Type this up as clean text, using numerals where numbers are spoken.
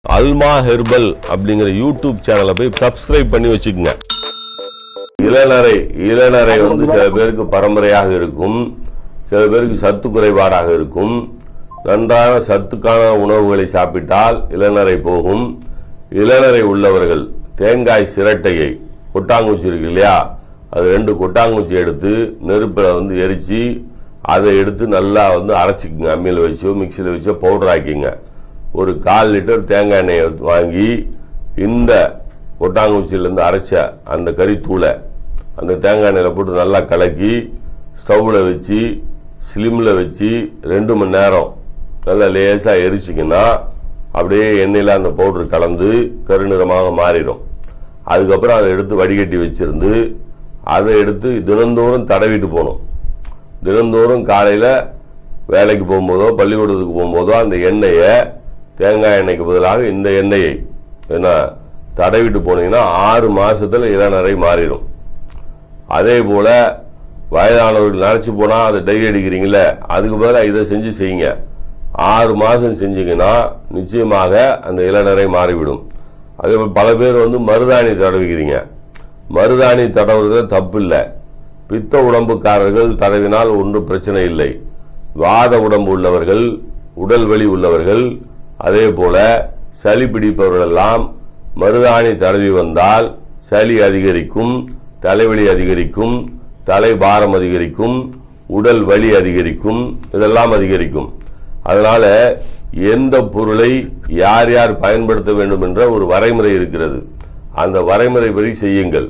அல்மா herbal அப்படிங்கிற YouTube சேனலை போய் சப்ஸ்கிரைப் பண்ணி வச்சுக்கோங்க. இளநரை வந்து சில பேருக்கு பரம்பரையாக இருக்கும், சில பேருக்கு சத்து குறைபாடாக இருக்கும். நன்றாக சத்துக்கான உணவுகளை சாப்பிட்டால் இளநரை போகும். இளநரை உள்ளவர்கள் தேங்காய் சிரட்டையை, கொட்டாங்குச்சி இருக்கு இல்லையா, அது 2 கொட்டாங்குச்சி எடுத்து நெருப்பில் வந்து எரித்து அதை எடுத்து நல்லா வந்து அரைச்சிக்குங்க. அம்மியில் வச்சோ மிக்சியில் வச்சோ பவுடர் ஆக்கிங்க. ஒரு 1/4 லிட்டர் தேங்காய் எண்ணெயை வாங்கி இந்த கொட்டாங்குச்சியிலேருந்து அரைச்ச அந்த கறித்தூளை அந்த தேங்காய் எண்ணெயில் போட்டு நல்லா கலக்கி ஸ்டவ்வில் வச்சு ஸ்லிம்மில் வச்சு 2 மணி நேரம் நல்லா லேசாக எரிச்சிங்கன்னா அப்படியே எண்ணெயில் அந்த பவுடர் கலந்து கருநிறமாக மாறிடும். அதுக்கப்புறம் அதை எடுத்து வடிகட்டி வச்சுருந்து அதை எடுத்து தினந்தோறும் தடவிட்டு போகணும். தினந்தோறும் காலையில் வேலைக்கு போகும்போதோ பள்ளிக்கூடத்துக்கு போகும்போதோ அந்த எண்ணெயை, தேங்காய் எண்ணெய்க்கு பதிலாக இந்த எண்ணெயை என்ன தடவிட்டு போனீங்கன்னா 6 மாதத்தில் இளநரை மாறிடும். அதே போல் வயதானவர்கள் நினச்சி போனால் அதை டை அடிக்கிறீங்களே, அதுக்கு பதிலாக இதை செஞ்சு செய்யுங்க. 6 மாதம் செஞ்சீங்கன்னா நிச்சயமாக அந்த இளநரை மாறிவிடும். அதே போல் பல பேர் வந்து மருதாணி தடவிக்கிறீங்க. மருதாணி தடவுறதுல தப்பு இல்லை. பித்த உடம்புக்காரர்கள் தடவினால் ஒன்றும் பிரச்சனை இல்லை. வாத உடம்பு உள்ளவர்கள், உடல் வலி உள்ளவர்கள், அதே போல சளி பிடிப்பவர்களெல்லாம் மருதாணி தடவி வந்தால் சளி அதிகரிக்கும், தலைவலி அதிகரிக்கும், தலைபாரம் அதிகரிக்கும், உடல் வலி அதிகரிக்கும், இதெல்லாம் அதிகரிக்கும். அதனால எந்த பொருளை யார் யார் பயன்படுத்த வேண்டும் என்ற ஒரு வரைமுறை இருக்கிறது. அந்த வரைமுறைப்படி செய்யுங்கள்.